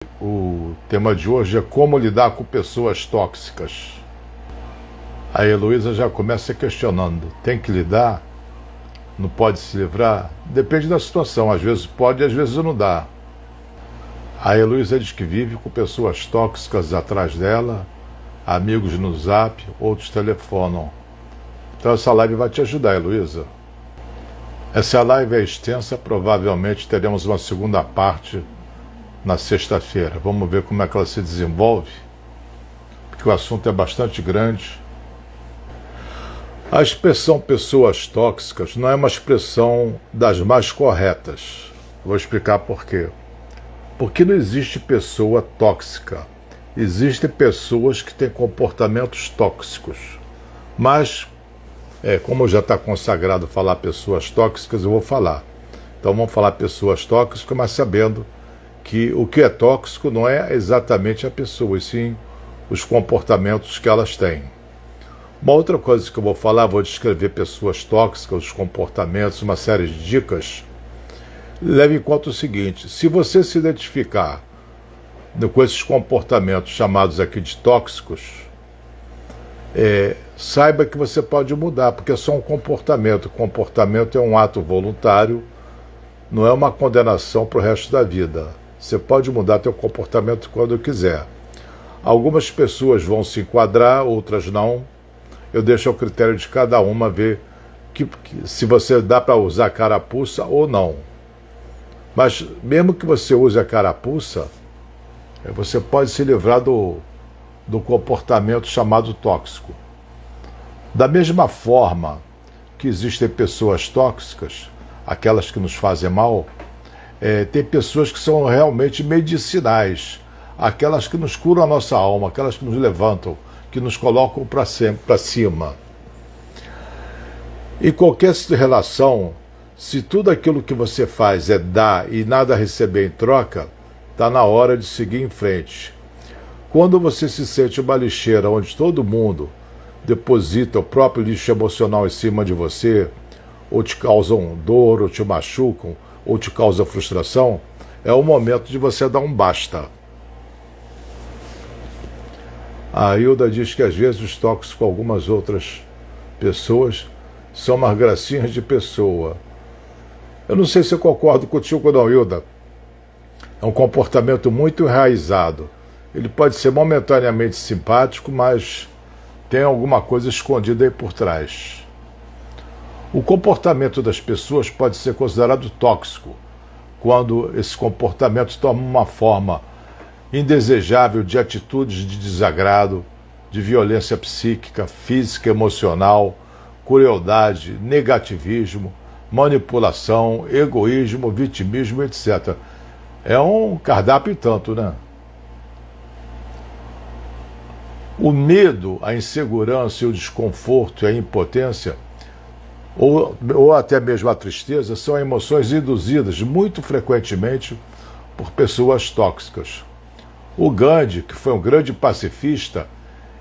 O tema de hoje é como lidar com pessoas tóxicas. A Heloísa já começa questionando: tem que lidar? Não pode se livrar? Depende da situação, às vezes pode e às vezes não dá. A Heloísa diz que vive com pessoas tóxicas atrás dela, amigos no Zap, outros telefonam. Então essa live vai te ajudar, Heloísa. Essa live é extensa, provavelmente teremos uma segunda parte na sexta-feira. Vamos ver como é que ela se desenvolve, porque o assunto é bastante grande. A expressão pessoas tóxicas não é uma expressão das mais corretas. Vou explicar por quê. Porque não existe pessoa tóxica. Existem pessoas que têm comportamentos tóxicos. Mas, como já está consagrado falar pessoas tóxicas, eu vou falar. Então vamos falar pessoas tóxicas, mas sabendo que o que é tóxico não é exatamente a pessoa, e sim os comportamentos que elas têm. Uma outra coisa que eu vou falar, vou descrever pessoas tóxicas, os comportamentos, uma série de dicas. Leve em conta o seguinte: se você se identificar com esses comportamentos chamados aqui de tóxicos, saiba que você pode mudar, porque é só um comportamento. O comportamento é um ato voluntário, não é uma condenação para o resto da vida. Você pode mudar seu comportamento quando quiser. Algumas pessoas vão se enquadrar, outras não. Eu deixo ao critério de cada uma ver se você dá para usar a carapuça ou não. Mas mesmo que você use a carapuça, você pode se livrar do comportamento chamado tóxico. Da mesma forma que existem pessoas tóxicas, aquelas que nos fazem mal, tem pessoas que são realmente medicinais, aquelas que nos curam a nossa alma, aquelas que nos levantam, que nos colocam para cima. Em qualquer relação, se tudo aquilo que você faz é dar e nada receber em troca, está na hora de seguir em frente. Quando você se sente uma lixeira onde todo mundo deposita o próprio lixo emocional em cima de você, ou te causam dor, ou te machucam, ou te causam frustração, é o momento de você dar um basta. A Hilda diz que às vezes os tóxicos com algumas outras pessoas são umas gracinhas de pessoa. Eu não sei se eu concordo contigo ou não, Hilda. É um comportamento muito enraizado. Ele pode ser momentaneamente simpático, mas tem alguma coisa escondida aí por trás. O comportamento das pessoas pode ser considerado tóxico quando esse comportamento toma uma forma indesejável de atitudes de desagrado, de violência psíquica, física, emocional, crueldade, negativismo, manipulação, egoísmo, vitimismo, etc. É um cardápio e tanto, né? O medo, a insegurança, o desconforto e a impotência, ou até mesmo a tristeza, são emoções induzidas muito frequentemente por pessoas tóxicas. O Gandhi, que foi um grande pacifista,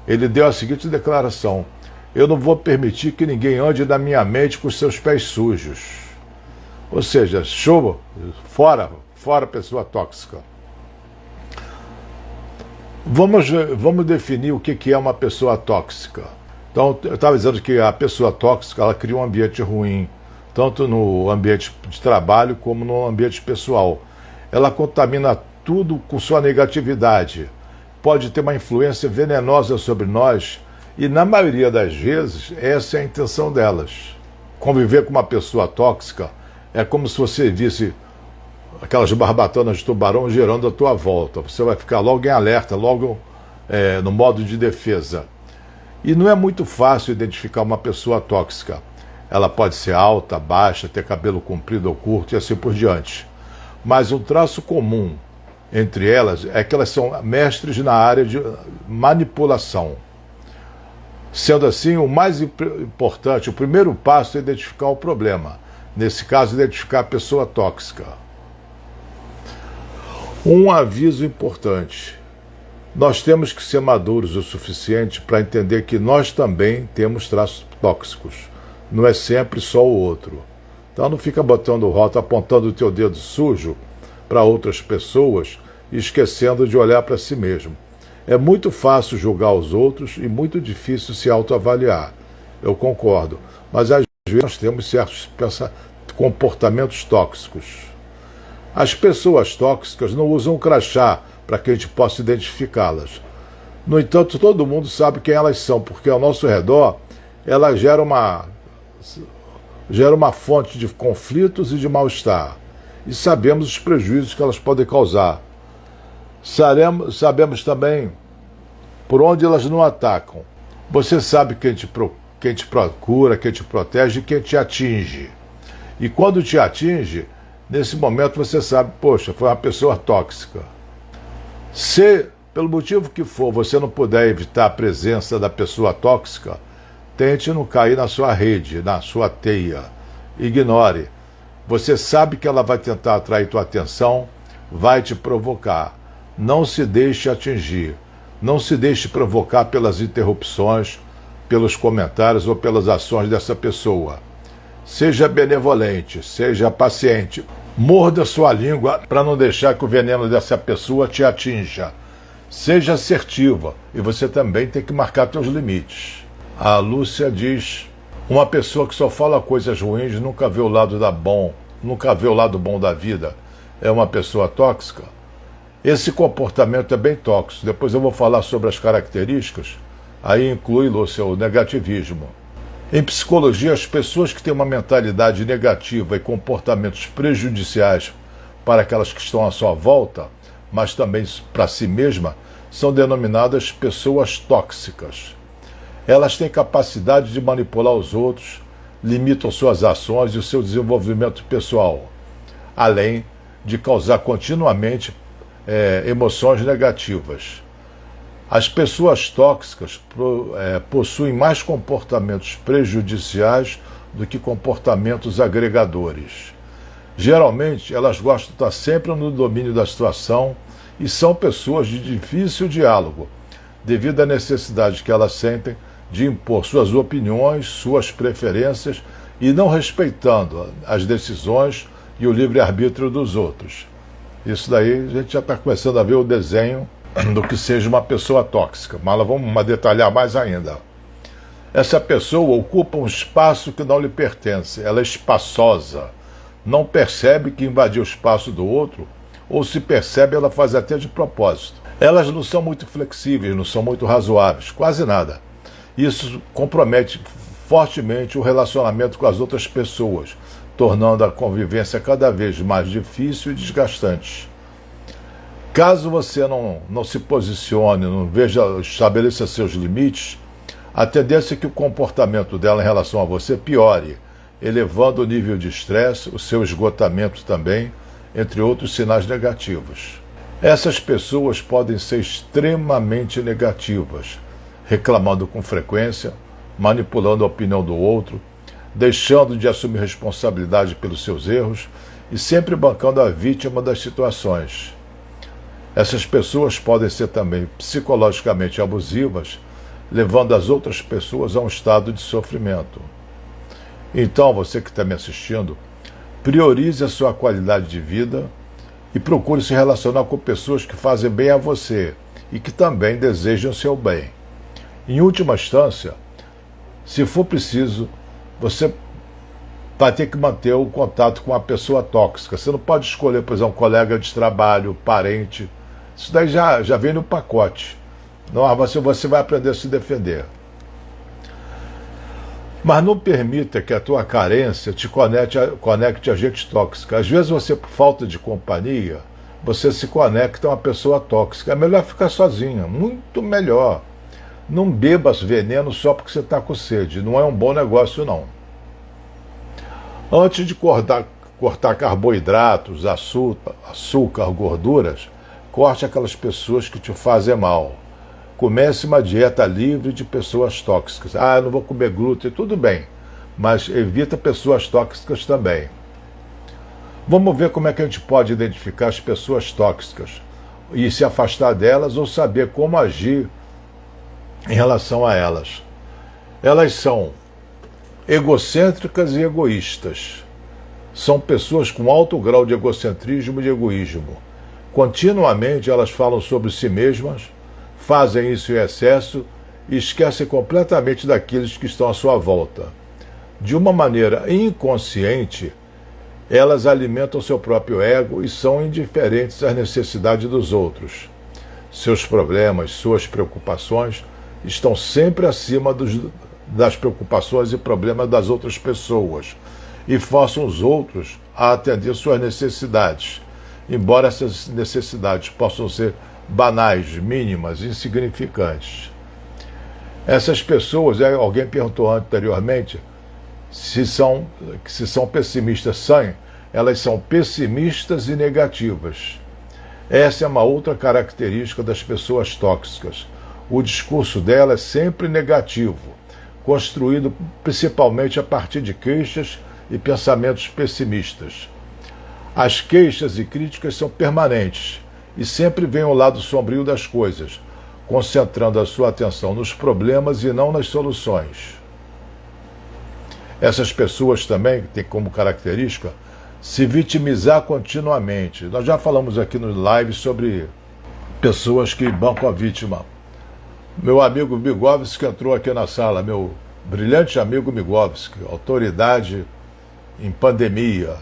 ele deu a seguinte declaração: eu não vou permitir que ninguém ande na minha mente com seus pés sujos. Ou seja, show, fora pessoa tóxica. Vamos definir o que é uma pessoa tóxica. Então, eu estava dizendo que a pessoa tóxica, ela cria um ambiente ruim, tanto no ambiente de trabalho como no ambiente pessoal. Ela contamina tudo com sua negatividade. Pode ter uma influência venenosa sobre nós e, na maioria das vezes, essa é a intenção delas. Conviver com uma pessoa tóxica é como se você visse aquelas barbatanas de tubarão girando à tua volta. Você vai ficar logo em alerta, logo no modo de defesa. E não é muito fácil identificar uma pessoa tóxica. Ela pode ser alta, baixa, ter cabelo comprido ou curto e assim por diante. Mas um traço comum entre elas é que elas são mestres na área de manipulação. Sendo assim, o mais importante, o primeiro passo é identificar o problema. Nesse caso, identificar a pessoa tóxica. Um aviso importante: nós temos que ser maduros o suficiente para entender que nós também temos traços tóxicos. Não é sempre só o outro. Então não fica botando o rótulo, apontando o teu dedo sujo para outras pessoas e esquecendo de olhar para si mesmo. É muito fácil julgar os outros e muito difícil se autoavaliar. Eu concordo, mas às vezes nós temos certos comportamentos tóxicos. As pessoas tóxicas não usam um crachá para que a gente possa identificá-las. No entanto, todo mundo sabe quem elas são, porque ao nosso redor elas geram uma fonte de conflitos e de mal-estar. E sabemos os prejuízos que elas podem causar. Sabemos também por onde elas não atacam. Você sabe quem te procura, quem te protege e quem te atinge. E quando te atinge, nesse momento você sabe, poxa, foi uma pessoa tóxica. Se, pelo motivo que for, você não puder evitar a presença da pessoa tóxica, tente não cair na sua rede, na sua teia. Ignore. Você sabe que ela vai tentar atrair tua atenção, vai te provocar. Não se deixe atingir. Não se deixe provocar pelas interrupções, pelos comentários ou pelas ações dessa pessoa. Seja benevolente, seja paciente. Morda sua língua para não deixar que o veneno dessa pessoa te atinja. Seja assertiva e você também tem que marcar seus limites. A Lúcia diz: uma pessoa que só fala coisas ruins nunca vê o lado bom da vida. É uma pessoa tóxica? Esse comportamento é bem tóxico. Depois eu vou falar sobre as características. Aí inclui, Lúcia, o negativismo. Em psicologia, as pessoas que têm uma mentalidade negativa e comportamentos prejudiciais para aquelas que estão à sua volta, mas também para si mesma, são denominadas pessoas tóxicas. Elas têm capacidade de manipular os outros, limitam suas ações e o seu desenvolvimento pessoal, além de causar continuamente emoções negativas. As pessoas tóxicas possuem mais comportamentos prejudiciais do que comportamentos agregadores. Geralmente, elas gostam de estar sempre no domínio da situação e são pessoas de difícil diálogo, devido à necessidade que elas sentem de impor suas opiniões, suas preferências e não respeitando as decisões e o livre-arbítrio dos outros. Isso daí a gente já está começando a ver o desenho do que seja uma pessoa tóxica, mas vamos detalhar mais ainda. Essa pessoa ocupa um espaço que não lhe pertence, ela é espaçosa, não percebe que invadiu o espaço do outro, ou se percebe, ela faz até de propósito. Elas não são muito flexíveis, não são muito razoáveis, quase nada. Isso compromete fortemente o relacionamento com as outras pessoas, tornando a convivência cada vez mais difícil e desgastante. Caso você não se posicione, estabeleça seus limites, a tendência é que o comportamento dela em relação a você piore, elevando o nível de estresse, o seu esgotamento também, entre outros sinais negativos. Essas pessoas podem ser extremamente negativas, reclamando com frequência, manipulando a opinião do outro, deixando de assumir responsabilidade pelos seus erros e sempre bancando a vítima das situações. Essas pessoas podem ser também psicologicamente abusivas, levando as outras pessoas a um estado de sofrimento. Então, você que está me assistindo, priorize a sua qualidade de vida e procure se relacionar com pessoas que fazem bem a você e que também desejam seu bem. Em última instância, se for preciso, você vai ter que manter o contato com uma pessoa tóxica. Você não pode escolher, por exemplo, um colega de trabalho, parente. Isso daí já vem no pacote. Não, você vai aprender a se defender. Mas não permita que a tua carência te conecte a gente tóxica. Às vezes você, por falta de companhia, você se conecta a uma pessoa tóxica. É melhor ficar sozinha, muito melhor. Não beba veneno só porque você está com sede. Não é um bom negócio, não. Antes de cortar carboidratos, açúcar, gorduras, corte aquelas pessoas que te fazem mal. Comece uma dieta livre de pessoas tóxicas. Eu não vou comer glúten, tudo bem, mas evita pessoas tóxicas também. Vamos ver como é que a gente pode identificar as pessoas tóxicas e se afastar delas ou saber como agir em relação a elas. Elas são egocêntricas e egoístas. São pessoas com alto grau de egocentrismo e de egoísmo. Continuamente elas falam sobre si mesmas, fazem isso em excesso e esquecem completamente daqueles que estão à sua volta. De uma maneira inconsciente, elas alimentam seu próprio ego e são indiferentes às necessidades dos outros. Seus problemas, suas preocupações estão sempre acima das preocupações e problemas das outras pessoas e forçam os outros a atender suas necessidades, embora essas necessidades possam ser banais, mínimas, insignificantes. Essas pessoas, alguém perguntou anteriormente, se são pessimistas, são, elas são pessimistas e negativas. Essa é uma outra característica das pessoas tóxicas. O discurso dela é sempre negativo, construído principalmente a partir de queixas e pensamentos pessimistas. As queixas e críticas são permanentes e sempre vêm ao lado sombrio das coisas, concentrando a sua atenção nos problemas e não nas soluções. Essas pessoas também têm como característica se vitimizar continuamente. Nós já falamos aqui no live sobre pessoas que bancam a vítima. Meu amigo Migovski entrou aqui na sala, meu brilhante amigo Migovski, autoridade em pandemia,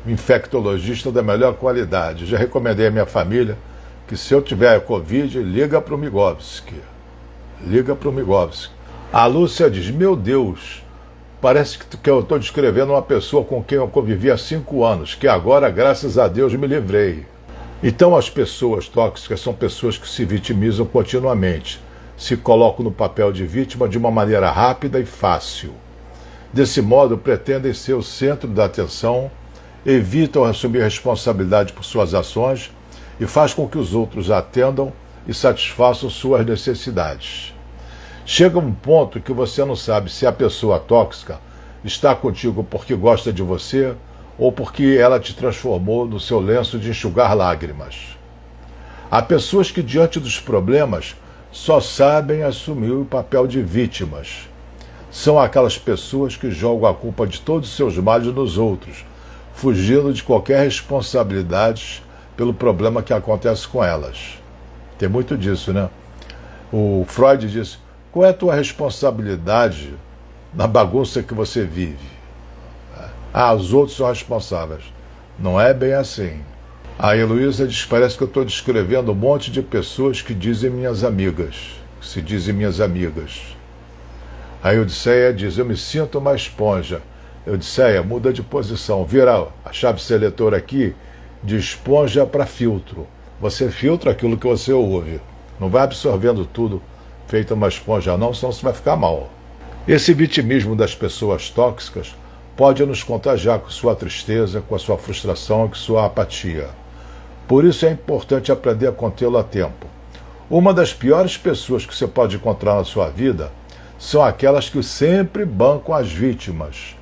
infectologista da melhor qualidade. Já recomendei à minha família que se eu tiver Covid, liga para o Migovski. Liga para o Migovski. A Lúcia diz, meu Deus, parece que eu estou descrevendo uma pessoa com quem eu convivi há 5 anos, que agora, graças a Deus, me livrei. Então as pessoas tóxicas são pessoas que se vitimizam continuamente, se colocam no papel de vítima de uma maneira rápida e fácil. Desse modo, pretendem ser o centro da atenção, evitam assumir responsabilidade por suas ações e faz com que os outros atendam e satisfaçam suas necessidades. Chega um ponto que você não sabe se a pessoa tóxica está contigo porque gosta de você ou porque ela te transformou no seu lenço de enxugar lágrimas. Há pessoas que, diante dos problemas, só sabem assumir o papel de vítimas. São aquelas pessoas que jogam a culpa de todos os seus males nos outros, fugindo de qualquer responsabilidade pelo problema que acontece com elas. Tem muito disso, né? O Freud disse, qual é a tua responsabilidade na bagunça que você vive? Os outros são responsáveis. Não é bem assim. A Heloísa diz, parece que eu estou descrevendo um monte de pessoas que dizem minhas amigas, que se dizem minhas amigas. A Eudisseia diz, eu me sinto uma esponja. Eudisseia, muda de posição. Vira a chave seletora aqui de esponja para filtro. Você filtra aquilo que você ouve. Não vai absorvendo tudo feito uma esponja não, senão você vai ficar mal. Esse vitimismo das pessoas tóxicas pode nos contagiar com sua tristeza, com a sua frustração, com sua apatia. Por isso é importante aprender a contê-lo a tempo. Uma das piores pessoas que você pode encontrar na sua vida são aquelas que sempre bancam as vítimas.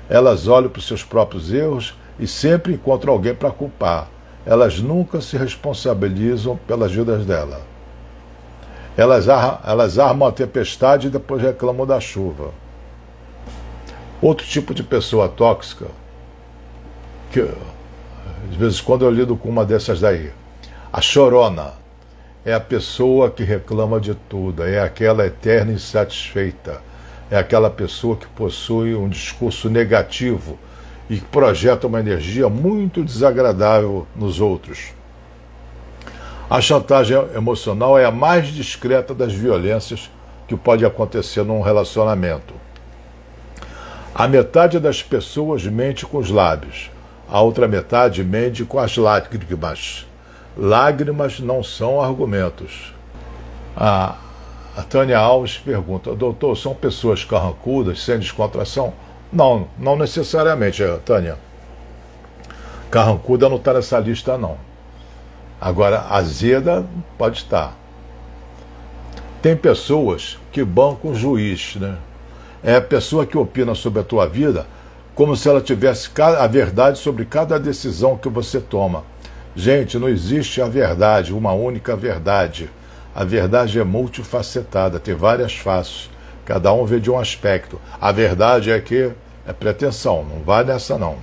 Elas olham para os seus próprios erros e sempre encontram alguém para culpar. Elas nunca se responsabilizam pelas vidas dela. Elas armam a tempestade e depois reclamam da chuva. Outro tipo de pessoa tóxica, que de vez em quando eu lido com uma dessas daí, a chorona, é a pessoa que reclama de tudo, é aquela eterna insatisfeita, é aquela pessoa que possui um discurso negativo e que projeta uma energia muito desagradável nos outros. A chantagem emocional é a mais discreta das violências que pode acontecer num relacionamento. A metade das pessoas mente com os lábios, a outra metade mente com as lágrimas. Lágrimas não são argumentos. A Tânia Alves pergunta, doutor, são pessoas carrancudas, sem descontração? Não, não necessariamente, Tânia. Carrancuda não está nessa lista, não. Agora, azeda pode estar. Tem pessoas que bancam o juiz, né? É a pessoa que opina sobre a tua vida como se ela tivesse a verdade sobre cada decisão que você toma. Gente, não existe a verdade, uma única verdade. A verdade é multifacetada, tem várias faces. Cada um vê de um aspecto. A verdade é que é pretensão, não vai nessa não.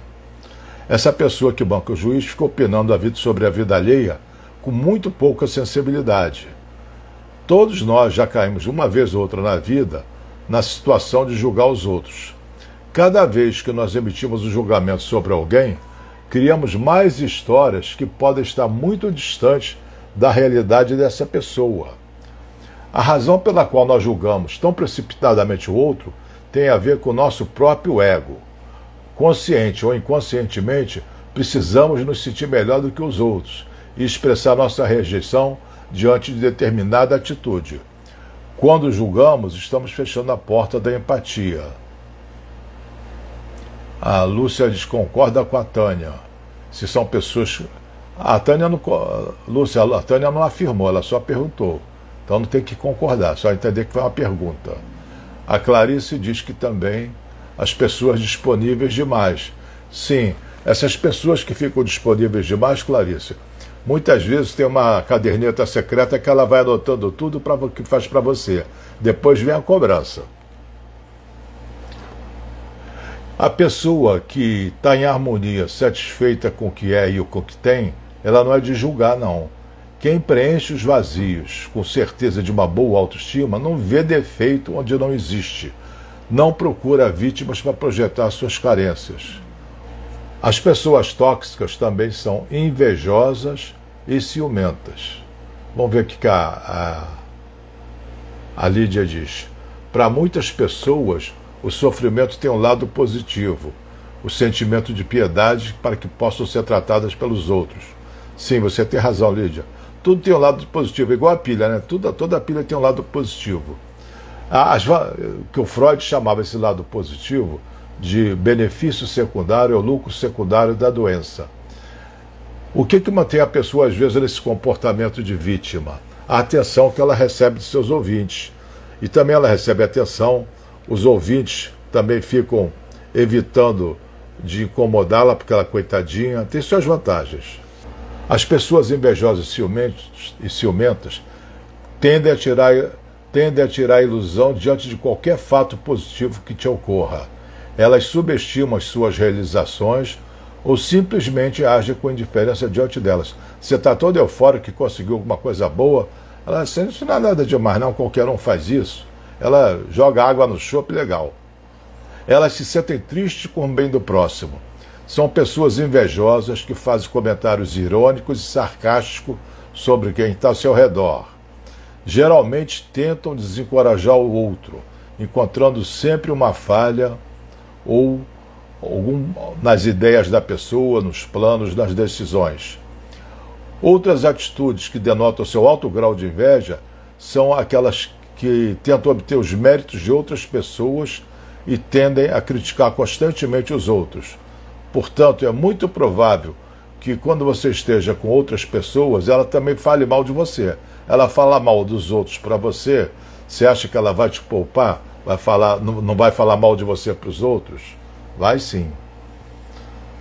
Essa pessoa que banca o juiz fica opinando sobre a vida alheia com muito pouca sensibilidade. Todos nós já caímos uma vez ou outra na vida na situação de julgar os outros. Cada vez que nós emitimos um julgamento sobre alguém, criamos mais histórias que podem estar muito distantes da realidade dessa pessoa. A razão pela qual nós julgamos tão precipitadamente o outro tem a ver com o nosso próprio ego. Consciente ou inconscientemente, precisamos nos sentir melhor do que os outros e expressar nossa rejeição diante de determinada atitude. Quando julgamos, estamos fechando a porta da empatia. A Lúcia concorda com a Tânia. Se são pessoas... A Tânia não afirmou, ela só perguntou. Então não tem que concordar, só entender que foi uma pergunta. A Clarice diz que também as pessoas disponíveis demais. Sim, essas pessoas que ficam disponíveis demais, Clarice, muitas vezes tem uma caderneta secreta que ela vai anotando tudo que faz para você. Depois vem a cobrança. A pessoa que está em harmonia, satisfeita com o que é e com o que tem, ela não é de julgar, não. Quem preenche os vazios com certeza de uma boa autoestima não vê defeito onde não existe. Não procura vítimas para projetar suas carências. As pessoas tóxicas também são invejosas e ciumentas. Vamos ver o que a Lídia diz. Para muitas pessoas, o sofrimento tem um lado positivo, o sentimento de piedade para que possam ser tratadas pelos outros. Sim, você tem razão, Lídia. Tudo tem um lado positivo, igual a pilha, né? Toda pilha tem um lado positivo. Que o Freud chamava esse lado positivo de benefício secundário ou lucro secundário da doença. O que mantém a pessoa, às vezes, nesse comportamento de vítima? A atenção que ela recebe de seus ouvintes. E também ela recebe atenção, os ouvintes também ficam evitando de incomodá-la, porque ela, coitadinha, tem suas vantagens. As pessoas invejosas e ciumentas tendem a tirar a ilusão diante de qualquer fato positivo que te ocorra. Elas subestimam as suas realizações ou simplesmente agem com indiferença diante delas. Você está todo eufórico que conseguiu alguma coisa boa, ela diz, isso não é nada demais não, qualquer um faz isso. Ela joga água no chope, legal. Elas se sentem tristes com o bem do próximo. São pessoas invejosas que fazem comentários irônicos e sarcásticos sobre quem está ao seu redor. Geralmente tentam desencorajar o outro, encontrando sempre uma falha ou nas ideias da pessoa, nos planos, nas decisões. Outras atitudes que denotam seu alto grau de inveja são aquelas que tentam obter os méritos de outras pessoas e tendem a criticar constantemente os outros. Portanto, é muito provável que quando você esteja com outras pessoas, ela também fale mal de você. Ela fala mal dos outros para você, você acha que ela vai te poupar? Não vai falar mal de você para os outros? Vai sim.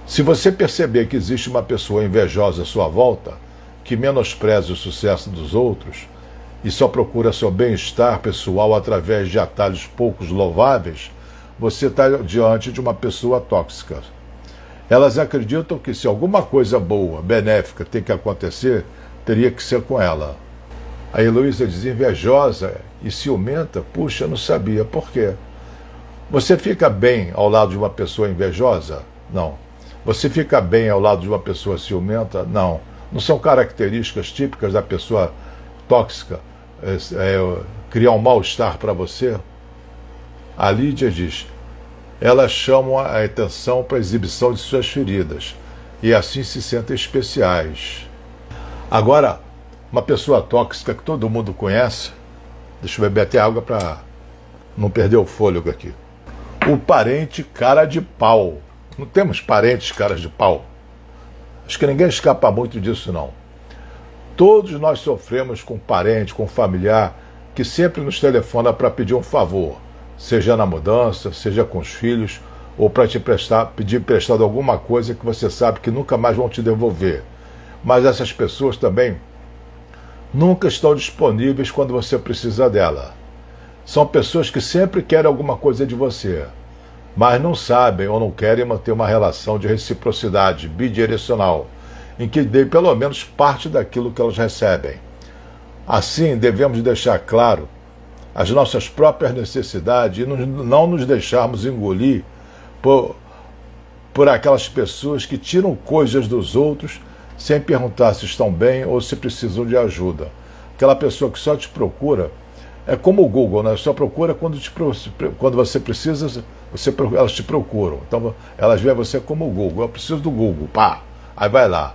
Se você perceber que existe uma pessoa invejosa à sua volta, que menospreza o sucesso dos outros e só procura seu bem-estar pessoal através de atalhos poucos louváveis, você está diante de uma pessoa tóxica. Elas acreditam que se alguma coisa boa, benéfica tem que acontecer, teria que ser com ela. A Heloísa diz, invejosa e ciumenta? Puxa, não sabia. Por quê? Você fica bem ao lado de uma pessoa invejosa? Não. Você fica bem ao lado de uma pessoa ciumenta? Não. Não são características típicas da pessoa tóxica criar um mal-estar para você? A Lídia diz, elas chamam a atenção para a exibição de suas feridas e assim se sentem especiais. Agora, uma pessoa tóxica que todo mundo conhece, deixa eu beber até água para não perder o fôlego aqui. O parente cara de pau. Não temos parentes caras de pau? Acho que ninguém escapa muito disso, não. Todos nós sofremos com parente, com familiar, que sempre nos telefona para pedir um favor, seja na mudança, seja com os filhos, ou para te pedir emprestado alguma coisa que você sabe que nunca mais vão te devolver. Mas essas pessoas também nunca estão disponíveis quando você precisa dela. São pessoas que sempre querem alguma coisa de você. mas não sabem ou não querem manter uma relação de reciprocidade bidirecional, em que dê pelo menos parte daquilo que elas recebem. Assim, devemos deixar claro as nossas próprias necessidades e não nos deixarmos engolir por aquelas pessoas que tiram coisas dos outros sem perguntar se estão bem ou se precisam de ajuda. Aquela pessoa que só te procura é como o Google, né? Só procura quando você precisa, elas te procuram. Então elas veem você como o Google. Eu preciso do Google, pá, aí vai lá.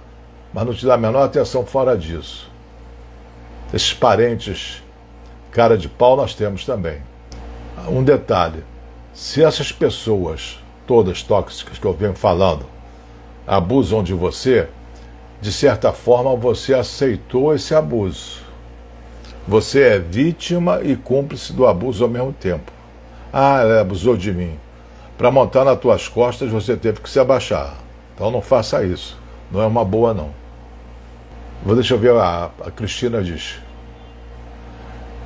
Mas não te dá a menor atenção fora disso. Esses parentes cara de pau nós temos também. Um detalhe, se essas pessoas, todas tóxicas que eu venho falando, abusam de você, de certa forma você aceitou esse abuso. Você é vítima e cúmplice do abuso ao mesmo tempo. Ah, ela abusou de mim. Para montar nas tuas costas você teve que se abaixar. Então não faça isso. Não é uma boa não. Deixa eu ver, a Cristina diz: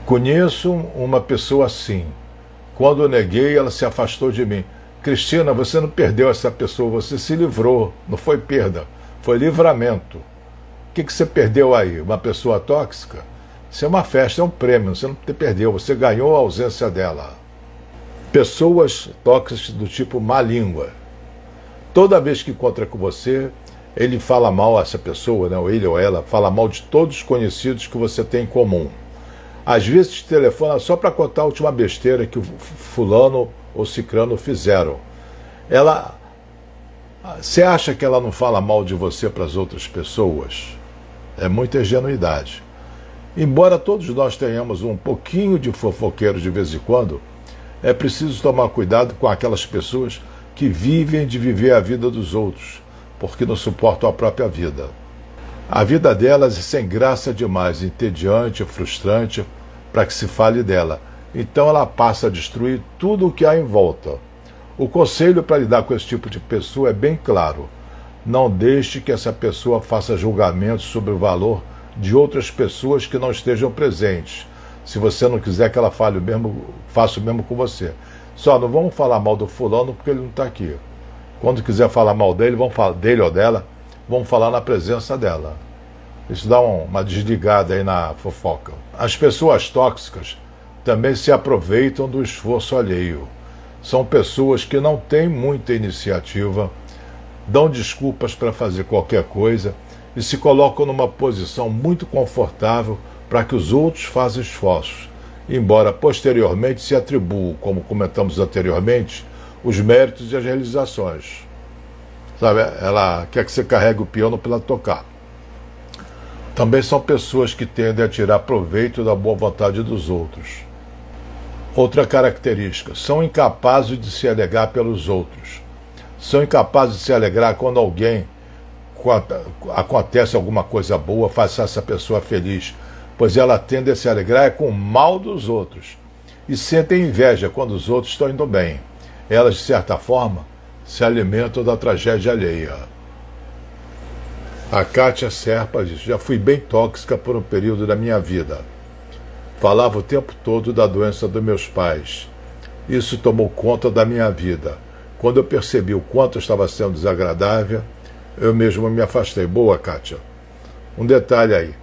conheço uma pessoa assim. Quando eu neguei, ela se afastou de mim. Cristina, você não perdeu essa pessoa, você se livrou. Não foi perda, foi livramento. O que você perdeu aí? Uma pessoa tóxica? Isso é uma festa, é um prêmio, você não perdeu, você ganhou a ausência dela. Pessoas tóxicas do tipo má língua. Toda vez que encontra com você, ele fala mal, essa pessoa, né, ou ele ou ela, fala mal de todos os conhecidos que você tem em comum. Às vezes te telefona só para contar a última besteira que o fulano ou cicrano fizeram. Você acha que ela não fala mal de você para as outras pessoas? É muita ingenuidade. Embora todos nós tenhamos um pouquinho de fofoqueiro de vez em quando, é preciso tomar cuidado com aquelas pessoas que vivem de viver a vida dos outros, porque não suportam a própria vida. A vida delas é sem graça demais, entediante, frustrante, para que se fale dela. Então ela passa a destruir tudo o que há em volta. O conselho para lidar com esse tipo de pessoa é bem claro. Não deixe que essa pessoa faça julgamentos sobre o valor de outras pessoas que não estejam presentes. Se você não quiser que ela fale faça o mesmo com você. Só não vamos falar mal do fulano porque ele não está aqui. Quando quiser falar mal dele, vamos falar dele ou dela, vamos falar na presença dela. Isso dá uma desligada aí na fofoca. As pessoas tóxicas também se aproveitam do esforço alheio. São pessoas que não têm muita iniciativa, dão desculpas para fazer qualquer coisa e se colocam numa posição muito confortável para que os outros façam esforços, embora posteriormente se atribuam, como comentamos anteriormente, os méritos e as realizações. Sabe, ela quer que você carregue o piano para ela tocar. Também são pessoas que tendem a tirar proveito da boa vontade dos outros. Outra característica, são incapazes de se alegrar pelos outros. São incapazes de se alegrar quando acontece alguma coisa boa, faça essa pessoa feliz, pois ela tende a se alegrar com o mal dos outros e sentem inveja quando os outros estão indo bem. Elas, de certa forma, se alimentam da tragédia alheia. A Kátia Serpa diz: já fui bem tóxica por um período da minha vida. Falava o tempo todo da doença dos meus pais. Isso tomou conta da minha vida. Quando eu percebi o quanto eu estava sendo desagradável, eu mesmo me afastei. Boa, Kátia. Um detalhe aí.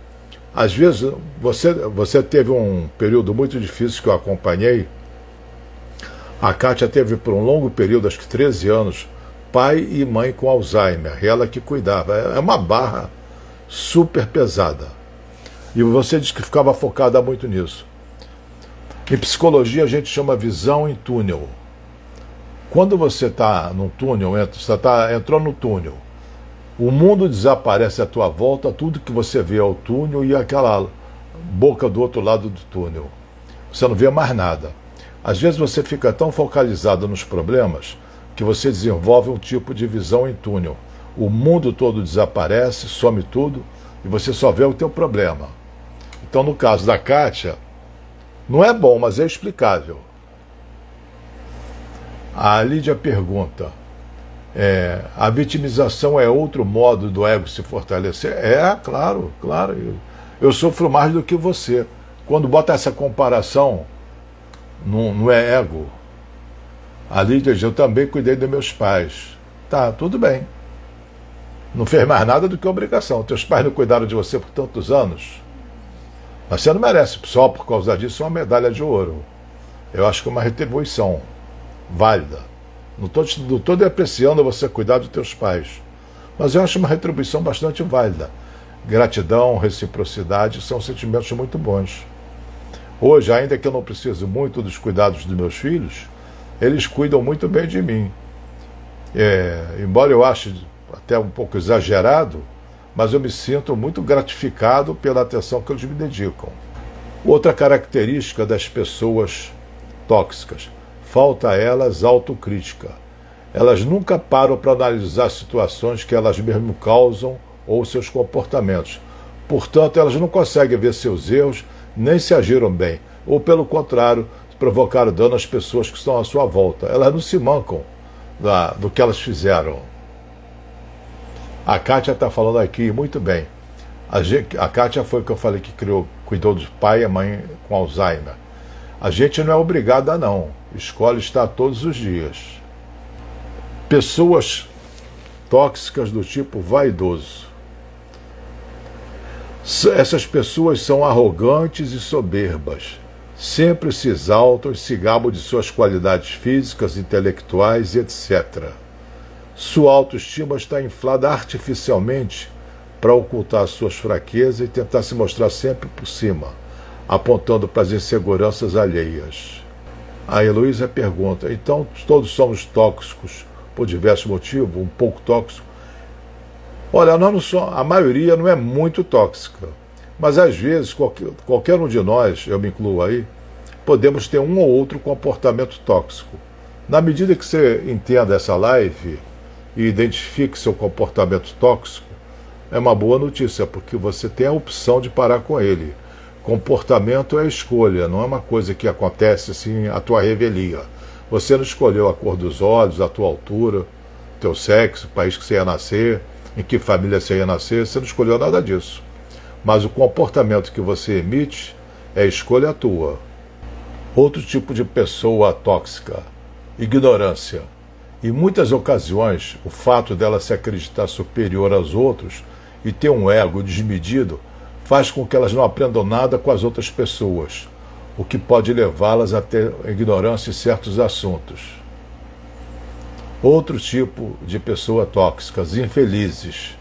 Às vezes, você teve um período muito difícil que eu acompanhei. A Kátia teve por um longo período, acho que 13 anos, pai e mãe com Alzheimer. Ela que cuidava. É uma barra super pesada. E você disse que ficava focada muito nisso. Em psicologia a gente chama visão em túnel. Quando você está num túnel, entrou no túnel, o mundo desaparece à tua volta, tudo que você vê é o túnel e aquela boca do outro lado do túnel. Você não vê mais nada. Às vezes você fica tão focalizado nos problemas que você desenvolve um tipo de visão em túnel. O mundo todo desaparece, some tudo e você só vê o teu problema. Então, no caso da Kátia, não é bom, mas é explicável. A Lídia pergunta: a vitimização é outro modo do ego se fortalecer? Claro. Eu sofro mais do que você. Quando bota essa comparação, não é ego. A Lídia diz, eu também cuidei dos meus pais. Tá, tudo bem. Não fez mais nada do que obrigação. Teus pais não cuidaram de você por tantos anos. Mas você não merece, só por causa disso, uma medalha de ouro. Eu acho que é uma retribuição válida. Não estou depreciando você cuidar dos teus pais. Mas eu acho uma retribuição bastante válida. Gratidão, reciprocidade são sentimentos muito bons. Hoje, ainda que eu não preciso muito dos cuidados dos meus filhos, eles cuidam muito bem de mim. Embora eu ache até um pouco exagerado, mas eu me sinto muito gratificado pela atenção que eles me dedicam. Outra característica das pessoas tóxicas, falta a elas autocrítica. Elas nunca param para analisar situações que elas mesmas causam ou seus comportamentos. Portanto, elas não conseguem ver seus erros, nem se agiram bem, ou pelo contrário, provocaram dano às pessoas que estão à sua volta. Elas não se mancam do que elas fizeram. A Kátia está falando aqui muito bem. A Kátia foi o que eu falei que cuidou do pai e a mãe com Alzheimer. A gente não é obrigada, não. Escolhe estar todos os dias. Pessoas tóxicas do tipo vaidoso. Essas pessoas são arrogantes e soberbas. Sempre se exaltam e se gabam de suas qualidades físicas, intelectuais, etc. Sua autoestima está inflada artificialmente para ocultar suas fraquezas e tentar se mostrar sempre por cima, apontando para as inseguranças alheias. A Heloísa pergunta, então todos somos tóxicos por diversos motivos, um pouco tóxico? Olha, nós não somos, a maioria não é muito tóxica, mas às vezes qualquer um de nós, eu me incluo aí, podemos ter um ou outro comportamento tóxico. Na medida que você entenda essa live e identifique seu comportamento tóxico, é uma boa notícia, porque você tem a opção de parar com ele. Comportamento é escolha, não é uma coisa que acontece assim à tua revelia. Você não escolheu a cor dos olhos, a tua altura, teu sexo, o país que você ia nascer, em que família você ia nascer, você não escolheu nada disso. Mas o comportamento que você emite é escolha tua. Outro tipo de pessoa tóxica, ignorância. Em muitas ocasiões, o fato dela se acreditar superior aos outros e ter um ego desmedido faz com que elas não aprendam nada com as outras pessoas, o que pode levá-las a ter ignorância em certos assuntos. Outro tipo de pessoa tóxicas, infelizes.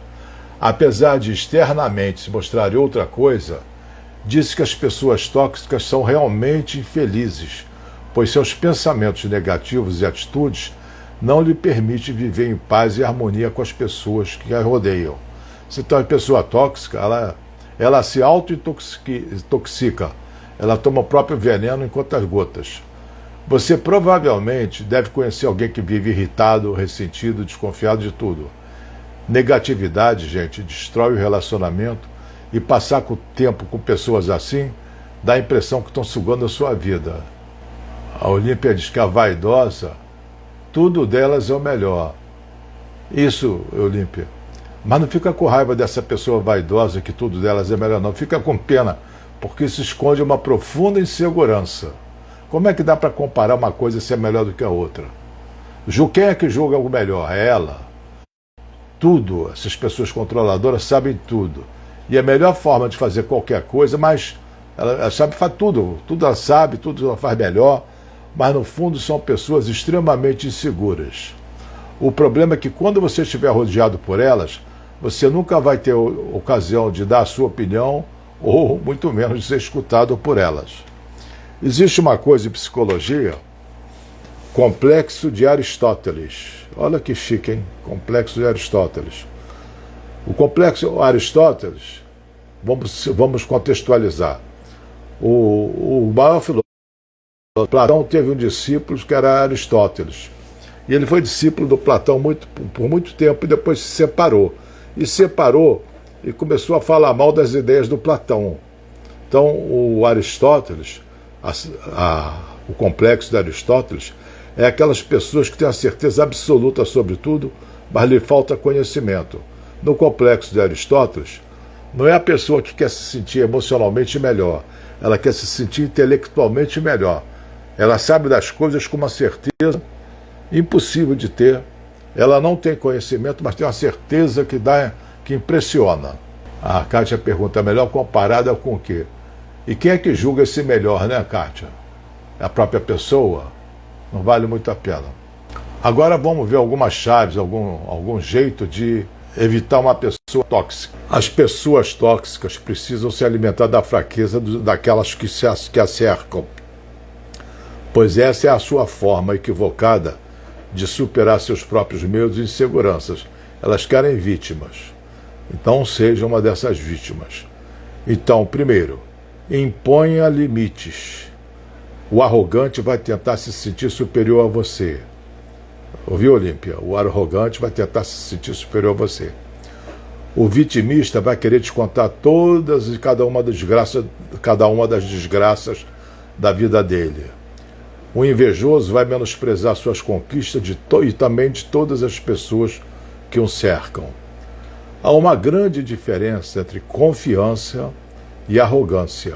Apesar de externamente se mostrarem outra coisa, diz que as pessoas tóxicas são realmente infelizes, pois seus pensamentos negativos e atitudes não lhe permitem viver em paz e harmonia com as pessoas que a rodeiam. Se então a pessoa tóxica, ela se auto-intoxica, ela toma o próprio veneno em contas gotas. Você provavelmente deve conhecer alguém que vive irritado, ressentido, desconfiado de tudo. Negatividade, gente, destrói o relacionamento e passar com o tempo com pessoas assim dá a impressão que estão sugando a sua vida. A Olímpia diz que a vaidosa, tudo delas é o melhor. Isso, Olímpia. Mas não fica com raiva dessa pessoa vaidosa que tudo delas é melhor, não. Fica com pena, porque isso esconde uma profunda insegurança. Como é que dá para comparar uma coisa e ser melhor do que a outra? Quem é que julga o melhor? É ela. Tudo, essas pessoas controladoras sabem tudo. E a melhor forma de fazer qualquer coisa, mas ela sabe fazer tudo ela sabe, tudo ela faz melhor, mas no fundo são pessoas extremamente inseguras. O problema é que quando você estiver rodeado por elas, você nunca vai ter ocasião de dar a sua opinião ou muito menos de ser escutado por elas. Existe uma coisa em psicologia, complexo de Aristóteles. Olha que chique, hein? Complexo de Aristóteles. O complexo Aristóteles, vamos contextualizar. O maior filósofo, Platão, teve um discípulo que era Aristóteles. E ele foi discípulo do Platão por muito tempo e depois se separou. E começou a falar mal das ideias do Platão. Então, o Aristóteles, o complexo de Aristóteles, é aquelas pessoas que têm a certeza absoluta sobre tudo, mas lhe falta conhecimento. No complexo de Aristóteles, não é a pessoa que quer se sentir emocionalmente melhor, ela quer se sentir intelectualmente melhor. Ela sabe das coisas com uma certeza Impossível de ter. Ela não tem conhecimento, mas tem uma certeza que impressiona. A Kátia pergunta, melhor comparada com o quê? E quem é que julga esse melhor, né, Kátia? É a própria pessoa? Não vale muito a pena. Agora vamos ver algumas chaves, algum jeito de evitar uma pessoa tóxica. As pessoas tóxicas precisam se alimentar da fraqueza daquelas que a cercam, pois essa é a sua forma equivocada de superar seus próprios medos e inseguranças. Elas querem vítimas. Então seja uma dessas vítimas. Então, primeiro, imponha limites. O arrogante vai tentar se sentir superior a você. Ouviu, Olímpia? O arrogante vai tentar se sentir superior a você. O vitimista vai querer te contar todas e cada uma das desgraças da vida dele. O invejoso vai menosprezar suas conquistas e também de todas as pessoas que o cercam. Há uma grande diferença entre confiança e arrogância.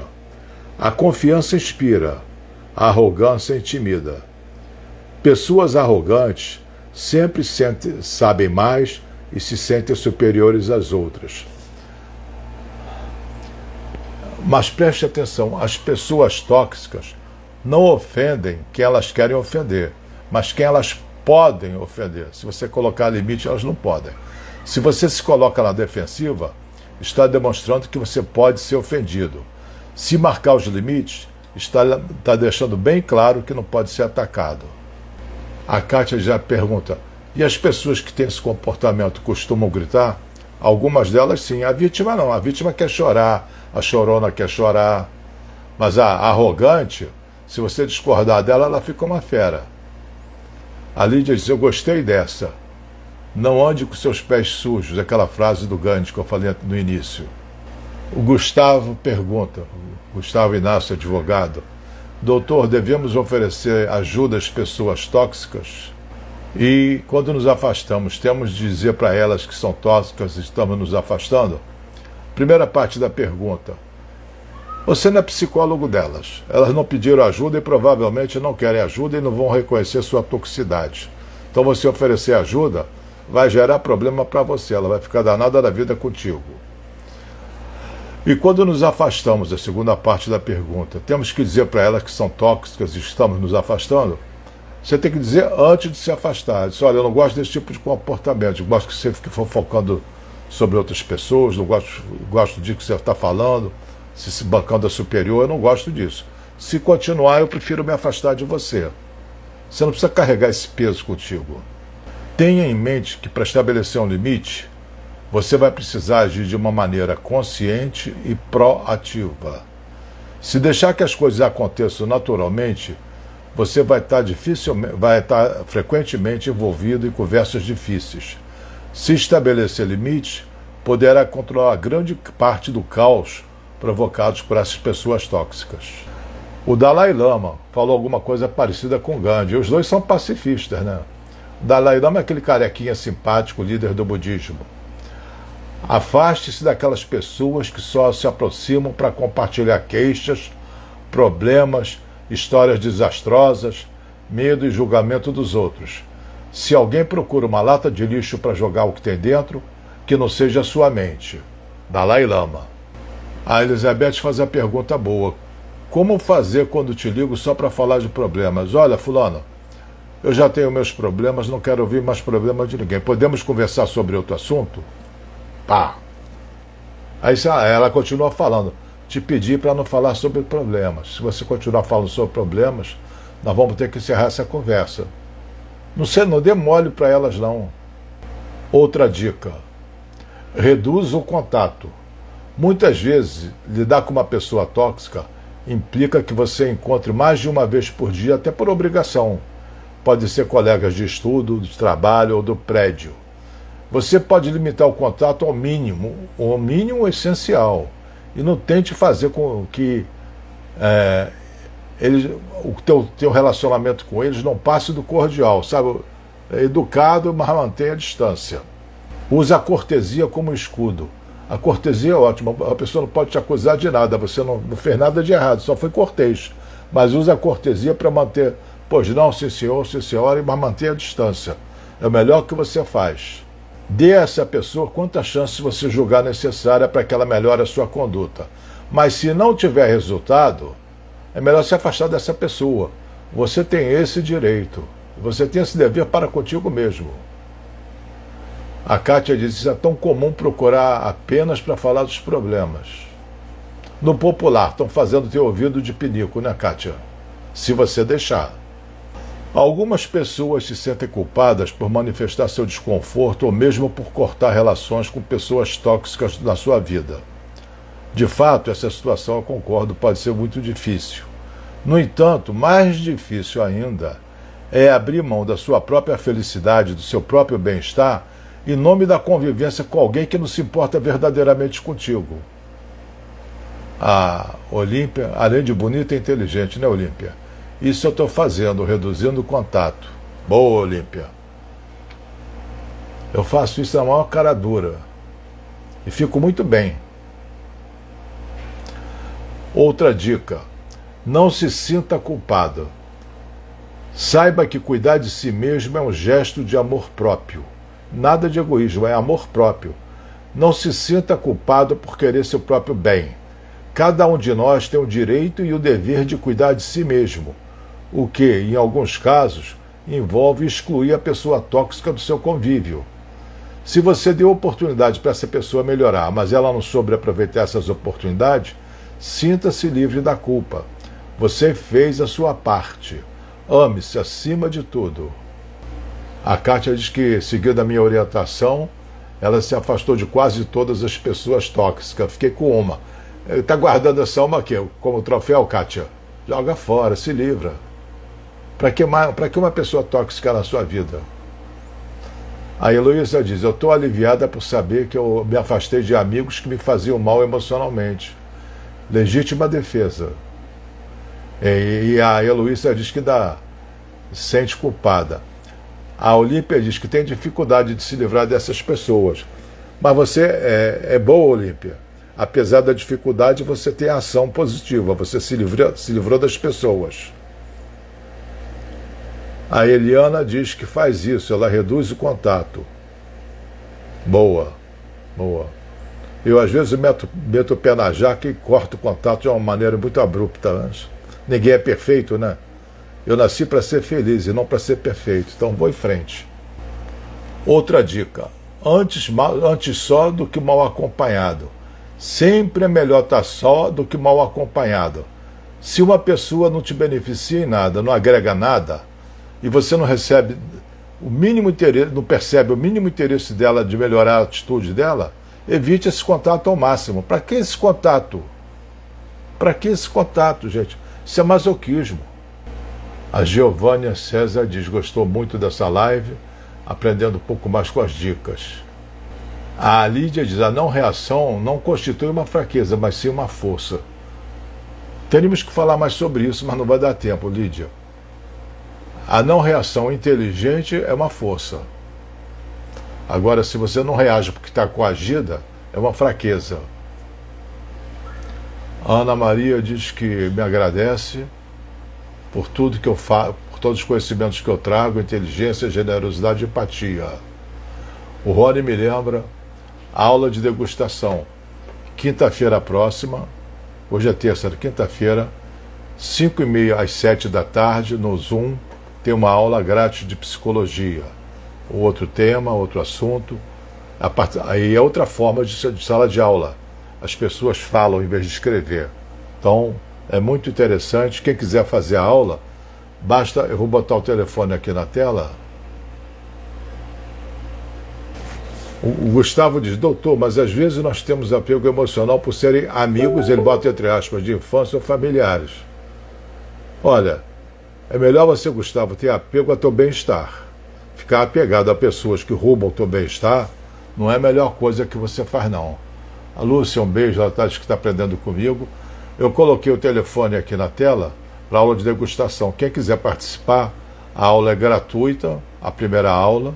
A confiança inspira, a arrogância intimida. Pessoas arrogantes sempre sabem mais e se sentem superiores às outras. Mas preste atenção, as pessoas tóxicas não ofendem quem elas querem ofender, mas quem elas podem ofender. Se você colocar limite, elas não podem. Se você se coloca na defensiva, está demonstrando que você pode ser ofendido. Se marcar os limites, está deixando bem claro que não pode ser atacado. A Kátia já pergunta, e as pessoas que têm esse comportamento costumam gritar? Algumas delas sim, a vítima não. A vítima quer chorar, a chorona quer chorar. Mas a arrogante, se você discordar dela, ela fica uma fera. A Lídia diz, eu gostei dessa. Não ande com seus pés sujos, aquela frase do Gandhi que eu falei no início. O Gustavo pergunta, Gustavo Inácio, advogado, doutor, devemos oferecer ajuda às pessoas tóxicas? E quando nos afastamos, temos de dizer para elas que são tóxicas e estamos nos afastando? Primeira parte da pergunta. Você não é psicólogo delas. Elas não pediram ajuda e provavelmente não querem ajuda e não vão reconhecer sua toxicidade. Então você oferecer ajuda vai gerar problema para você. Ela vai ficar danada da vida contigo. E quando nos afastamos, a segunda parte da pergunta, temos que dizer para elas que são tóxicas e estamos nos afastando? Você tem que dizer antes de se afastar. Diz, olha, eu não gosto desse tipo de comportamento. Eu gosto que você fique fofocando sobre outras pessoas. Não gosto de que você está falando. Se bancando a superior, eu não gosto disso. Se continuar, eu prefiro me afastar de você. Você não precisa carregar esse peso contigo. Tenha em mente que para estabelecer um limite, você vai precisar agir de uma maneira consciente e proativa. Se deixar que as coisas aconteçam naturalmente, você vai estar frequentemente envolvido em conversas difíceis. Se estabelecer limites, poderá controlar grande parte do caos provocados por essas pessoas tóxicas. O Dalai Lama falou alguma coisa parecida com Gandhi. Os dois são pacifistas, né? O Dalai Lama é aquele carequinha simpático, líder do budismo. Afaste-se daquelas pessoas que só se aproximam para compartilhar queixas, problemas, histórias desastrosas, medo e julgamento dos outros. Se alguém procura uma lata de lixo para jogar o que tem dentro, que não seja a sua mente. Dalai Lama. A Elizabeth faz a pergunta boa. Como fazer quando te ligo só para falar de problemas? Olha, fulano, eu já tenho meus problemas, não quero ouvir mais problemas de ninguém. Podemos conversar sobre outro assunto? Pá! Aí ela continua falando. Te pedi para não falar sobre problemas. Se você continuar falando sobre problemas, nós vamos ter que encerrar essa conversa. Não dê mole para elas, não. Outra dica. Reduza o contato. Muitas vezes, lidar com uma pessoa tóxica implica que você encontre mais de uma vez por dia, até por obrigação. Pode ser colegas de estudo, de trabalho ou do prédio. Você pode limitar o contato ao mínimo essencial. E não tente fazer com que o teu relacionamento com eles não passe do cordial, sabe? É educado, mas mantenha a distância. Use a cortesia como escudo. A cortesia é ótima, a pessoa não pode te acusar de nada, você não fez nada de errado, só foi cortês. Mas use a cortesia para manter Pois não, sim senhora, mas mantenha a distância. É o melhor que você faz. Dê a essa pessoa quantas chances você julgar necessária para que ela melhore a sua conduta. Mas se não tiver resultado, é melhor se afastar dessa pessoa. Você tem esse direito. Você tem esse dever para contigo mesmo. A Kátia diz: isso é tão comum procurar apenas para falar dos problemas. No popular, estão fazendo teu ouvido de pinico, né, Kátia? Se você deixar. Algumas pessoas se sentem culpadas por manifestar seu desconforto ou mesmo por cortar relações com pessoas tóxicas na sua vida. De fato, essa situação, eu concordo, pode ser muito difícil. No entanto, mais difícil ainda é abrir mão da sua própria felicidade, do seu próprio bem-estar, em nome da convivência com alguém que não se importa verdadeiramente contigo. A Olímpia, além de bonita e inteligente, né, Olímpia? Isso eu estou fazendo, reduzindo o contato. Boa, Olímpia. Eu faço isso na maior cara dura. E fico muito bem. Outra dica: não se sinta culpado. Saiba que cuidar de si mesmo é um gesto de amor próprio. Nada de egoísmo, é amor próprio. Não se sinta culpado por querer seu próprio bem. Cada um de nós tem o direito e o dever de cuidar de si mesmo, o que, em alguns casos, envolve excluir a pessoa tóxica do seu convívio. Se você deu oportunidade para essa pessoa melhorar, mas ela não soube aproveitar essas oportunidades, sinta-se livre da culpa. Você fez a sua parte. Ame-se acima de tudo. A Kátia diz que, seguindo a minha orientação, ela se afastou de quase todas as pessoas tóxicas. Fiquei com uma. Está guardando essa uma aqui, como troféu, Kátia? Joga fora, se livra. Para que uma pessoa tóxica na sua vida? A Heloísa diz: eu estou aliviada por saber que eu me afastei de amigos que me faziam mal emocionalmente. Legítima defesa. E a Heloísa diz que sente culpada. A Olímpia diz que tem dificuldade de se livrar dessas pessoas. Mas você é boa, Olímpia. Apesar da dificuldade, você tem ação positiva. Você se livrou das pessoas. A Eliana diz que faz isso, ela reduz o contato. Boa, boa. Eu, às vezes, meto o pé na jaca e corto o contato de uma maneira muito abrupta. Ninguém é perfeito, né? Eu nasci para ser feliz e não para ser perfeito. Então, vou em frente. Outra dica: antes só do que mal acompanhado. Sempre é melhor estar só do que mal acompanhado. Se uma pessoa não te beneficia em nada, não agrega nada, e você não recebe o mínimo interesse, não percebe o mínimo interesse dela de melhorar a atitude dela, evite esse contato ao máximo. Para que esse contato? Para que esse contato, gente? Isso é masoquismo. A Giovânia César diz: gostou muito dessa live, aprendendo um pouco mais com as dicas. A Lídia diz: a não reação não constitui uma fraqueza, mas sim uma força. Teríamos que falar mais sobre isso, mas não vai dar tempo, Lídia. A não reação inteligente é uma força. Agora, se você não reage porque está coagida, é uma fraqueza. A Ana Maria diz que me agradece por tudo que eu faço, por todos os conhecimentos que eu trago, inteligência, generosidade e empatia. O Rony me lembra a aula de degustação. Quinta-feira próxima, hoje é terça, quinta-feira, 5h30 às 7 da tarde, no Zoom, tem uma aula grátis de psicologia. Outro tema, outro assunto. Aí é outra forma de sala de aula. As pessoas falam em vez de escrever. Então, é muito interessante. Quem quiser fazer a aula, basta, eu vou botar o telefone aqui na tela. O Gustavo diz: doutor, mas às vezes nós temos apego emocional por serem amigos, ele bota entre aspas, de infância ou familiares. Olha, é melhor você, Gustavo, ter apego ao teu bem-estar. Ficar apegado a pessoas que roubam o teu bem-estar não é a melhor coisa que você faz, não. A Lúcia, um beijo, ela diz que está aprendendo comigo. Eu coloquei o telefone aqui na tela para aula de degustação. Quem quiser participar, a aula é gratuita, a primeira aula.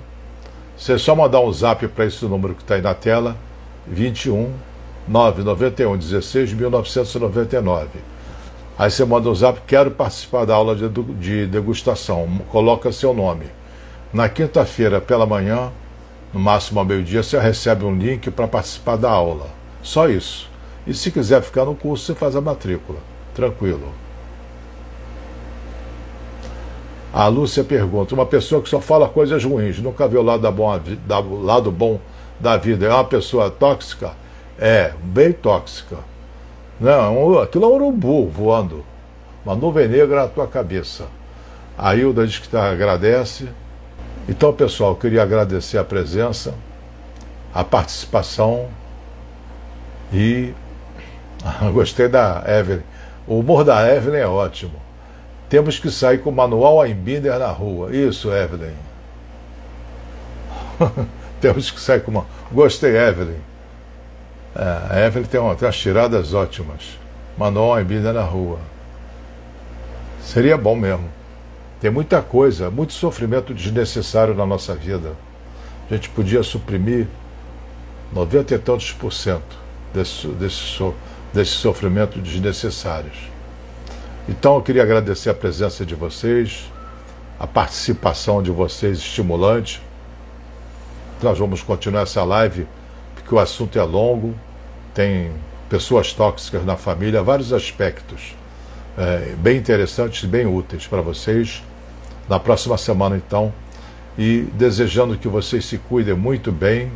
Você só mandar um zap para esse número que está aí na tela, 21 991 16 1999. Aí você manda um zap, quero participar da aula de degustação, coloca seu nome. Na quinta-feira, pela manhã, no máximo ao meio-dia, você recebe um link para participar da aula. Só isso. E se quiser ficar no curso, você faz a matrícula. Tranquilo. A Lúcia pergunta, uma pessoa que só fala coisas ruins, nunca vê o lado bom da vida, é uma pessoa tóxica? É, bem tóxica. Não, aquilo é um urubu voando. Uma nuvem negra na tua cabeça. A Hilda diz que agradece. Então, pessoal, eu queria agradecer a presença, a participação e gostei da Evelyn. O humor da Evelyn é ótimo. Temos que sair com o manual Einbinder na rua. Isso, Evelyn. Temos que sair com uma... Gostei, Evelyn. A Evelyn tem umas tiradas ótimas. Manual Einbinder na rua. Seria bom mesmo. Tem muita coisa, muito sofrimento desnecessário na nossa vida. A gente podia suprimir 90 e tantos % desse sofrimento desnecessários. Então eu queria agradecer a presença de vocês, a participação de vocês estimulante. Nós vamos continuar essa live, porque o assunto é longo, tem pessoas tóxicas na família, vários aspectos bem interessantes e bem úteis para vocês. Na próxima semana, então, e desejando que vocês se cuidem muito bem,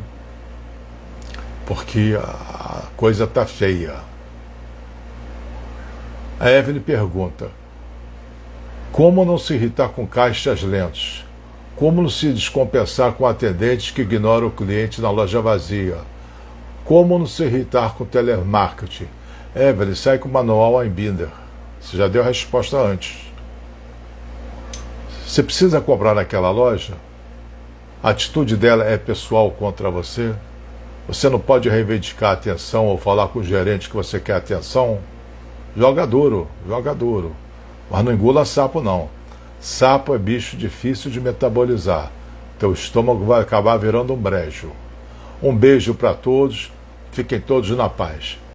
porque a coisa está feia. A Evelyn pergunta, como não se irritar com caixas lentos? Como não se descompensar com atendentes que ignoram o cliente na loja vazia? Como não se irritar com telemarketing? Evelyn, sai com o manual Einbinder. Você já deu a resposta antes. Você precisa comprar naquela loja? A atitude dela é pessoal contra você? Você não pode reivindicar atenção ou falar com o gerente que você quer atenção? Joga duro, joga duro. Mas não engula sapo, não. Sapo é bicho difícil de metabolizar. Teu estômago vai acabar virando um brejo. Um beijo para todos. Fiquem todos na paz.